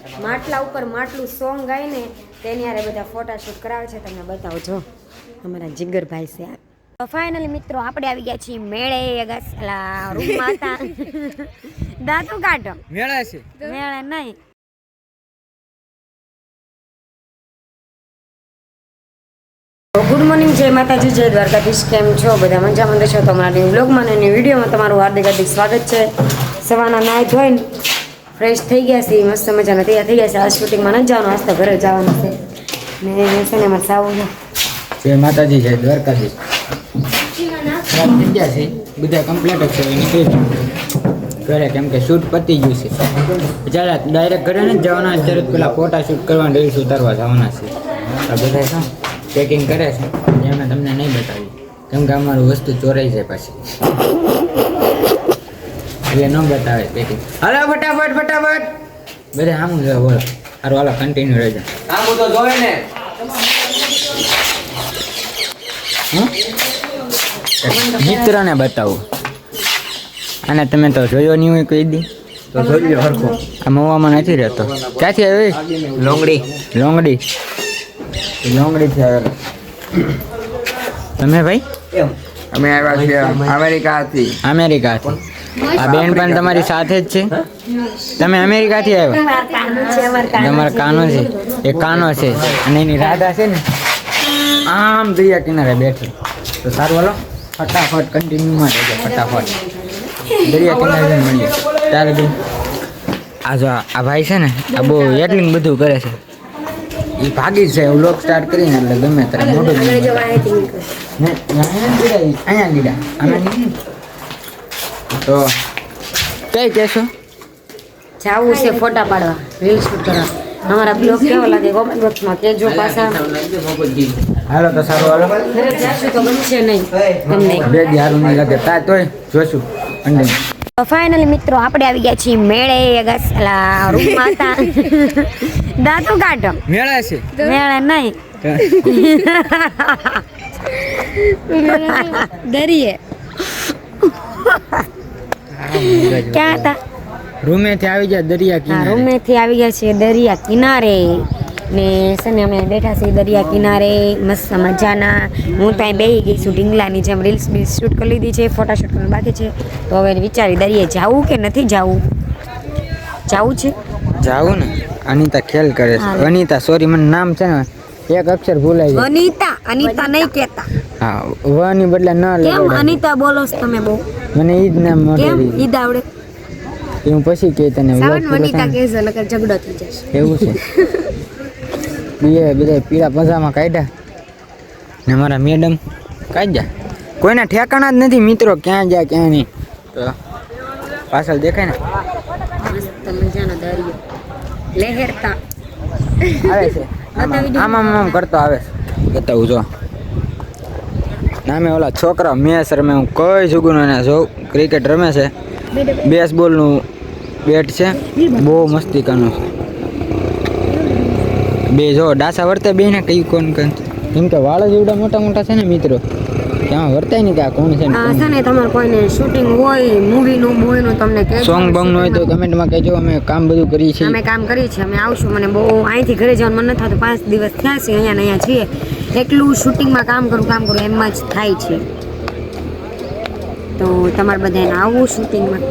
માટલા ઉપર માટલું સોંગ ગાઈને તેની હારે બધા ફોટાશૂટ કરાવે છે. તમને બતાવજો અમારા જીગરભાઈ છે. તો ફાઇનલી મિત્રો આપણે આવી ગયા છીએ મેળે રૂમમાં હતા. દાંતું કાઢો મેળા છે મેળે નહીં. ગુડ મોર્નિંગ, જય માતાજી, જય દ્વારકાધીશ. કેમ છો બધા? મજામાં છો? તમારા બ્લોગમાં અને વિડીયોમાં તમારું હાર્દિક સ્વાગત છે. સવારના નાહી ધોઈને ફ્રેશ થઈ ગયા છે, મસ્ત મજાના તૈયાર થઈ ગયા છે. આ શૂટિંગમાં નથી જવાનું, આજ તો ઘરે જવાનું છે. ને છે ને અમારે સાવું જય માતાજી, જય દ્વારકાધીશ. થઈ ગયા છે બધા કમ્પ્લીટ જ છે. નીકળી ઘરે કેમ કે શૂટ પતી ગયું છે. ચાલે ડાયરેક્ટ ઘરે નથી જવાના, અત્યારે પેલા ફોટા શૂટ કરવાના, રીલ્સ ઉતારવા જવાના છે. આ બધા શું પેકિંગ કરે છે એ અમે તમને નહીં બતાવી, કેમ કે અમારું વસ્તુ ચોરાઈ જાય પછી એ ન બતાવે પેકિંગ. હાલો ફટાફટ ફટાફટ બધા આમ જ બોલો. સારું હાલો કન્ટિન્યુ રહેજો. આમ તો જોવે ને મિત્રને બતાવું. અને તમે તો જોયો નહીં હોય કોઈ દી તો જોઈ લો હરખો. આ મવામાં નથી રહેતો. ક્યાંથી આવી? લોંગડી. લોંગડી થી આવેલા. તમે ભાઈ? અમે આવ્યા છીએ અમેરિકાથી. અમેરિકાથી. આ બેન પણ તમારી સાથે જ છે? તમે અમેરિકાથી આવ્યા? તમારા કાનો છે. એ કાનો છે અને એની રાધા છે ને આમ દરિયા કિનારે બેઠી. તો સારું હાલો ફટાફટ કન્ટિન્યુમાં રહેજો. ફટાફટ દરિયા કિનારે મળીએ ત્યારે બેન. આ જો આ ભાઈ છે ને આ બહુ એટલું બધું કરે છે. એ ભાગી જ જાય વ્લોગ સ્ટાર્ટ કરીને એટલે ગમે ત્યારે મોટું અહીંયા લીધા તો કઈ કહેશો? જાવું છે ફોટા પાડવા, રીલ શૂટ કરવા. અમારા બ્લોગ કેવો લાગે કોમેન્ટ બોક્સમાં કહેજો. પાછા હાલો તો સારું હાલો. ઘરે જાશું તો ગમશે નહીં તમને. બે દી હારું નહીં લાગે તા તોય જોશું. તો ફાઇનલી મિત્રો આપણે આવી ગયા છીએ મેળે રૂમમાં હતા. દાંતું કાઢો મેળા છે મેળે નહીં. દરિયે ક્યાં હતા? રૂમેથી આવી ગયા દરિયા કિનારે. રૂમેથી આવી ગયા છીએ દરિયા કિનારે ને છે ને અમે બેઠા છીએ દરિયા કિનારે મસ્ત મજાના. હું ત્યાં બેસી ગઈ છું ઢીંગલાની જેમ. રીલ્સ બીલ્સ શૂટ કરી લીધી છે, ફોટા શૂટ કરવાનું બાકી છે. તો હવે વિચારી દરિયે જાવું કે નથી જાવું. જાવું છે, જાવું ને. અનિતા ખેલ કરે છે. અનિતા સોરી મને નામ છે ને એક અક્ષર ભૂલાઈ જાય. અનિતા અનિતા નહીં કહેતા. હા વાની બદલે ન કેમ લગાડો. અનિતા બોલો છો તમે બહુ? મને ઈ જ નામ મોટે કેમ ઈદ આવડે? હું પછી કે તને vlog સાવન પૂરો અનિતા થાય ને. કહેજો નકર ઝઘડો થઈ જશે. એવું છે. બધા પીળા પજામા કાઢ્યા ને મારા મેડમ કાઢ્યા. કોઈના ઠેકાણા જ નથી મિત્રો, ક્યાં જાય ક્યાં નહીં. તો પાછળ દેખાય ને મસ્ત મજાનો દરિયો લહેરતા આવે છે. આમ આમ કરતો આવે છે. બતાવું જો નામે ઓલા છોકરા મેચ રમે. હું કઈ જુગું ને જોઉં ક્રિકેટ રમે છે. બેસબોલનું બેટ છે, બહુ મસ્તી કાનું છે. બે જો ડાસા વર્તે બે ને કઈ કોણ કેમ કે વાળ જ એવડા મોટા મોટા છે ને મિત્રો, ત્યાં વર્તાય નહીં કે આ કોણ છે ને છે ને. તમારે કોઈને શૂટિંગ હોય મૂવીનું મૂવીનું તમને કહેજો. સોંગ બોંગ નું હોય તો કમેન્ટમાં કહેજો. અમે કામ બધું કરીએ છીએ. અમે કામ કરીએ છીએ, અમે આવશું. મને બહુ અહીંથી ઘરે જવાનું મન નથી થતું. 5 દિવસ થયા છે અહીંયા ને અહીંયા છીએ. એટલું શૂટિંગમાં કામ કરું એમ જ થાય છે. તો તમારે બધાને આવવું શૂટિંગમાં?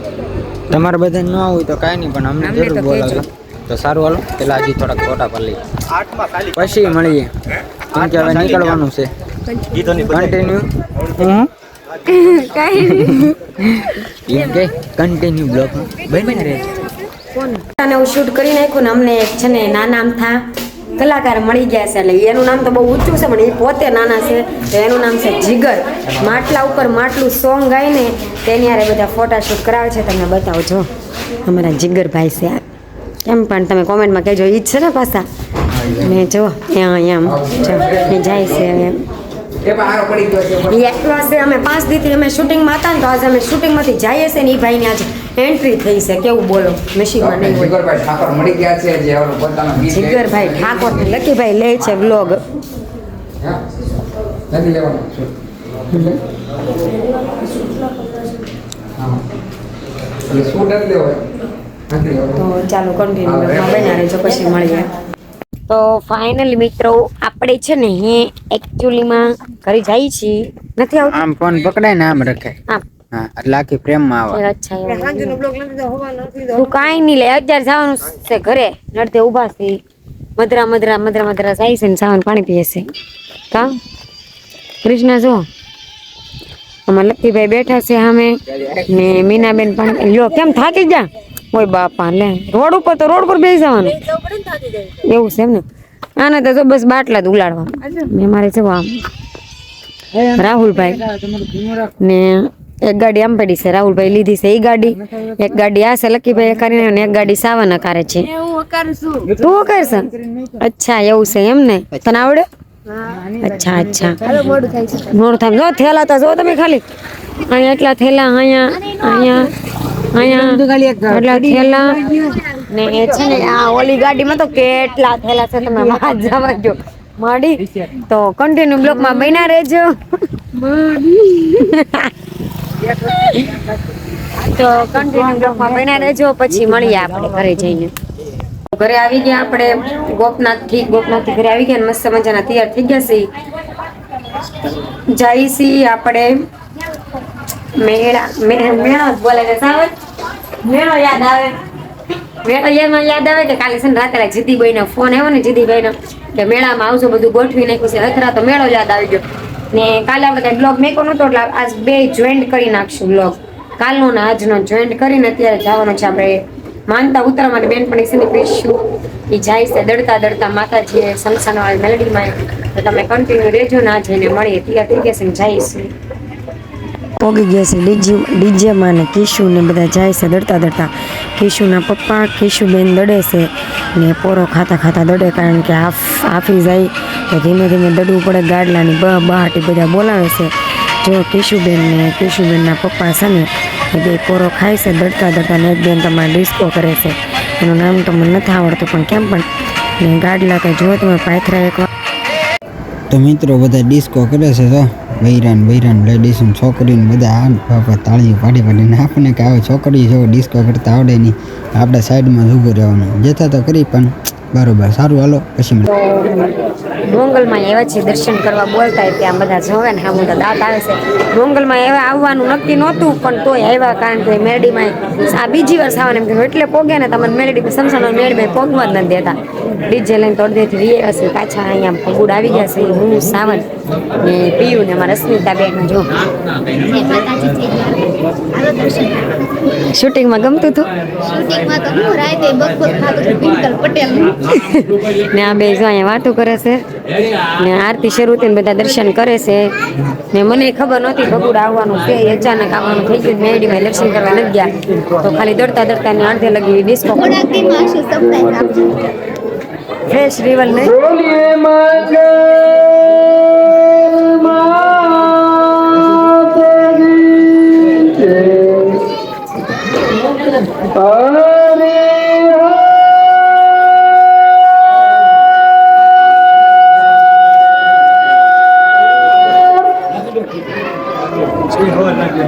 તમારે બધા ન આવું તો કાંઈ નહીં, પણ અમને જરૂર બોલાવજો. તો સારું હાલો પેલા હજી થોડાક ફોટા પર લઈએ પછી મળીએ. કેમ કે હવે નીકળવાનું છે. કન્ટિન્યુ કન્ટિન્યુ બ્લોગ બની રહે. અને હું શૂટ કરી નાખ્યું ને અમને એક છે ને નાના અમથા કલાકાર મળી ગયા છે. એટલે એનું નામ તો બહુ ઊંચું છે પણ એ પોતે નાના છે. તો એનું નામ છે જીગર. માટલા ઉપર માટલું સોંગ ગાઈને તેની હારે બધા ફોટા શૂટ કરાવે છે. તમને બતાવજો અમારા જીગરભાઈ છે. કેમ પણ તમે કોમેન્ટમાં કહેજો. ઈ જ છે ને પાછા ને જો એમ જાય છે એમ. એકલો છે. અમે 5 દીથી અમે શૂટિંગમાં હતા ને તો આજે અમે શૂટિંગમાંથી જઈએ છીએ ને એ ભાઈની આજે એન્ટ્રી થઈ છે. કેવું બોલો નસીબમાં નહીં હોય. જીગરભાઈ ઠાકોર મળી ગયા છે જે પોતાનો જીગરભાઈ ઠાકોર ને લકીભાઈ લે છે વ્લોગ. નથી લેવાનું. શૂટ જ લેવાય. તો ચાલો કન્ટિન્યુ બન્યા રહેજો, પછી મળીએ. તો ફાઇનલી મિત્રો આપણે છે ને એકચ્યુઅલીમાં ઘરે જઈએ છીએ. નથી આવતું આમ ફોન પકડાય ને આમ રખે. આમ હા એટલે આખી પ્રેમમાં આવે. અચ્છા તું કાંઈ નહીં લે, અત્યારે જવાનું છે ઘરે, નડતે ઊભા છે મધરા જાય છે ને સાવન પાણી પીએ છે. કા કૃષ્ણ જો અમાર લક્કીભાઈ બેઠા છે સામે ને મીનાબેન પાણી લ્યો. કેમ થાકી જા? ઓય બાપા લે, રોડ ઉપર તો રોડ પર બેસી જવાનું એવું છે એમ ને. આને તો જો બસ બાટલા જ ઉલાડવા. ને મારે છે આમ રાહુલભાઈ ને એક ગાડી આમ પડી છે, રાહુલભાઈ લીધી છે એ ગાડી, એક ગાડી આ છે લક્કીભાઈ કરીને, અને એક ગાડી સાવન કરે છે. તું કરશ? અચ્છા એવું છે એમ ને, તને આવડે? અચ્છા મોડું થાય. જો થેલા તો જો તમે ખાલી અહીંયા એટલા થેલા, અહીંયા એટલા થેલા ને છે ને આ ઓલી ગાડીમાં તો કેટલા થેલા છે, તમે વાત જવા જો માડી. તો કન્ટિન્યુ બ્લોકમાં બન્યા રહેજો. તો કન્ટિન્યુ બ્લોકમાં બન્યા રહેજો, પછી મળીએ આપણે ઘરે જઈને. ઘરે આવી ગયા આપણે ગોપનાથથી ઘરે આવી ગયા, મસ્ત મજાના તૈયાર થઈ ગયા છે. જઈશી આપણે મેળો બોલે ને સાવન મેળો યાદ આવે કે કાલે છે ને રાતે જીદીભાઈ નો ફોન આવ્યો ને, જીદીભાઈ નો કે મેળામાં આવજો, બધું ગોઠવી નાખ્યું છે. અથરા તો મેળો યાદ આવી ગયો ને કાલે આપણે કઈ બ્લોગ મેકો નતો એટલે આજ બે જોઈન્ટ કરી નાખશું બ્લોગ, કાલનો ને આજનો જોઈન્ટ કરીને અત્યારે જવાનો છે આપણે માનતા ઉતરવા માટે. બેનપણી છે ને પીશું એ જાય છે દડતા માતાજી સમસાનવાળી મેલડીમાં. તો તમે કન્ટિન્યુ રહેજો ને આ જઈને મળીએ. તૈયાર થઈ ગયા છે ને જઈશું. પોગી ગયા છે ડીજેમાં ને કિશુ ને બધા જાય છે દડતા. કિશુના પપ્પા કિશુબેન દડે છે ને પોરો ખાતા દડે, કારણ કે આફી જાય તો ધીમે દડવું પડે. ગાડલાની બહાટી બધા બોલાવે છે. જો કિશુબેનના પપ્પા છે ને એ બે પોરો ખાય છે દડતા ને એક બેન તમારે ડિસ્કો કરે છે, એનું નામ તો મને નથી આવડતું પણ કેમ પણ ને ગાડલા કે જો તમે પાથરા એક તો મિત્રો બધા ડિસ્કો કરે છે. તો બૈરાન લેડીઝ છોકરીને બધા આ બાપા તાળીઓ પાડીને આપણને કે આવે છોકરી જો ડિસ્કો કરતા આવડે નહીં, આપણે સાઈડમાં જ ઊભું રહેવાનું. જતા તો કરી પણ બરોબર સારું હાલો પછી ડોંગલમાં એવા છે દર્શન કરવા બોલતા ત્યાં બધા જોવે ને હા દાંત આવે છે. ડોંગલમાં એવા આવવાનું નક્કી નહોતું પણ તોય આવ્યા, કારણ કે મેરડીમાં આ બીજી વાર સાવન એમ કીધું એટલે પોગે ને તમને મેરડી સમસાનો મેરડીમાં પોગવા જ નથી દેતા. ડીજે લઈને તો અડધેથી વીએ હશે પાછા અહીંયા પગુડ આવી ગયા છે. હું સાવન ને પીયું ને અમારા રશ્મિતા બેન જો શૂટિંગમાં ગમતું હતું ને આ બે જો અહીંયા વાતો કરે છે ને આરતી શરૂ થઈને બધા દર્શન કરે છે ને મને ખબર નહોતી ભગુડ આવવાનું છે, અચાનક આવવાનું થઈ ગયું. મેરડીમાં દર્શન કરવા નથી ગયા તો ખાલી દડતા ને અડધે લગી ડિસ્કો ફ્રેશ રિવલ ને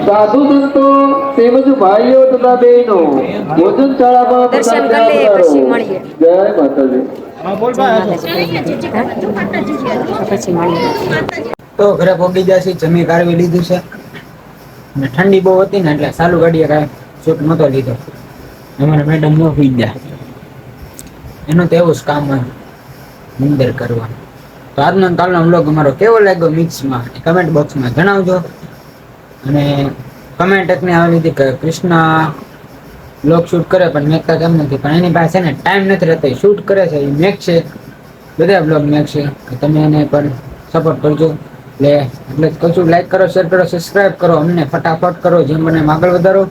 સાધુ સંતો તેમજ ભાઈઓ તથા બહેનો ભોજનશાળામાં દર્શન કરી લઈએ પછી મળીએ. જય માતાજી. પછી મળીએ. તો ઘરે પહોંચી જશે, જમી કાઢવી લીધું છે ને ઠંડી બહુ હતી ને એટલે ચાલુ ગાડીએ કાંઈ શૂટ નહોતો લીધો. અમારા મેડમ ન હોઈ ગયા, એનું તો એવું જ કામ હોય મંદિર કરવાનું. તો આજનો કાલનો વ્લોગ અમારો કેવો લાગ્યો મિક્સમાં કમેન્ટ બોક્સમાં જણાવજો. અને કમેન્ટ એકને આવેલી હતી કે કૃષ્ણ બ્લોગ શૂટ કરે પણ મેકતા કેમ નથી, પણ એની પાસે ને ટાઈમ નથી રહેતો, શૂટ કરે છે એ મેક છે, બધા બ્લોગ મેક છે. તમે એને પણ સપોર્ટ કરજો. એટલે કશું લાઈક કરો, શેર કરો, સબસ્ક્રાઈબ કરો, અમને ફટાફટ કરો, જેમ બને આગળ વધારો.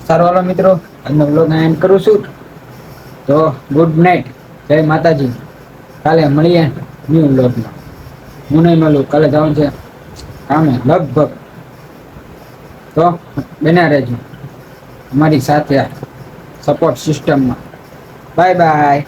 સારું હાલો મિત્રો, આજનો બ્લોગ એન્ડ કરું છું. તો ગુડ નાઇટ, જય માતાજી. કાલે મળીએ ન્યૂ બ્લોગમાં. હું નહીં મળું, કાલે જવાનું છે કામે લગભગ. તો બન્યા રહેજો અમારી સાથે સપોર્ટ સિસ્ટમમાં. Bye bye.